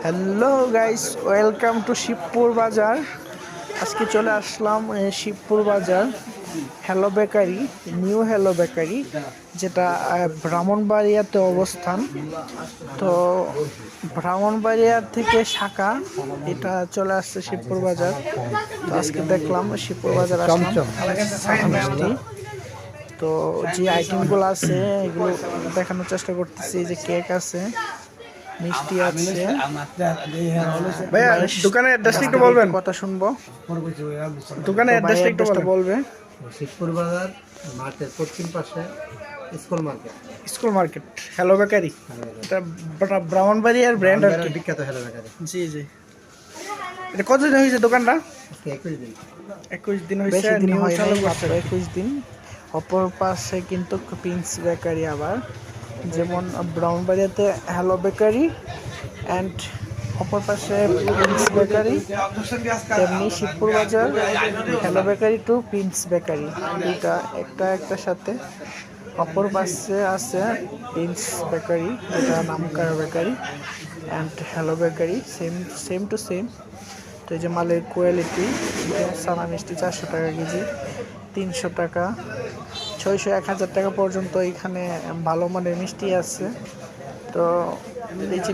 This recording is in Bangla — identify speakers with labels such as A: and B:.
A: Hello guys, welcome to Shibpur বাজার। আজকে চলে আসলাম শিবপুর বাজার Hello bakery, new hello bakery, যেটা ব্রাহ্মণবাড়িয়াতে অবস্থান। তো ব্রাহ্মণবাড়িয়া থেকে শাখা এটা চলে আসছে শিবপুর বাজার। তো আজকে দেখলাম শিবপুর বাজার আসলাম সাদা মিষ্টি। তো যে আইটেমগুলো আছে এগুলো দেখানোর চেষ্টা করতেছি। যে কেক আছে, মিষ্টি আছে।
B: ভাইয়া দোকানের অ্যাড্রেসটা একটু বলবেন।
A: কথা শুনবো।
B: দোকানের অ্যাড্রেসটা একটু বলেন।
A: বলবে।
C: শিবপুর বাজার মাঠের পশ্চিম পাশে school market.
B: School market hello bakery, এটা ব্রাহ্মণবাড়িয়ার ব্র্যান্ড আর কি।
C: বিখ্যাত হেলো বেকারি।
B: জি জি। এটা কতদিন হয়েছে দোকানটা?
C: আজকে 21 দিন।
B: 21 দিন হয়েছে।
A: বেশি দিন
B: নিউ
A: হয়
B: চালু
A: নাই,
B: করছে।
A: মাত্র 21 দিন। অপর পাশে কিন্তু প্রিন্স বেকারি, আবার যেমন ব্রাউনবাড়িয়াতে হ্যালো বেকারি অ্যান্ড অপর পাশে প্রিন্স বেকারি, তেমনি শিবপুর বাজার Hello Bakery to Prince Bakery, দুইটা একটা একটার সাথে। অপর পাশে আছে প্রিন্স বেকারি, যেটা নামকরা bakery, and hello bakery, same same to same. তো এই যে মালের কোয়ালিটি, সানা মিষ্টি 400 টাকা কেজি, 300 টাকা, 600, 1000 টাকা পর্যন্ত এখানে ভালো মানের মিষ্টি আছে। তো এই যে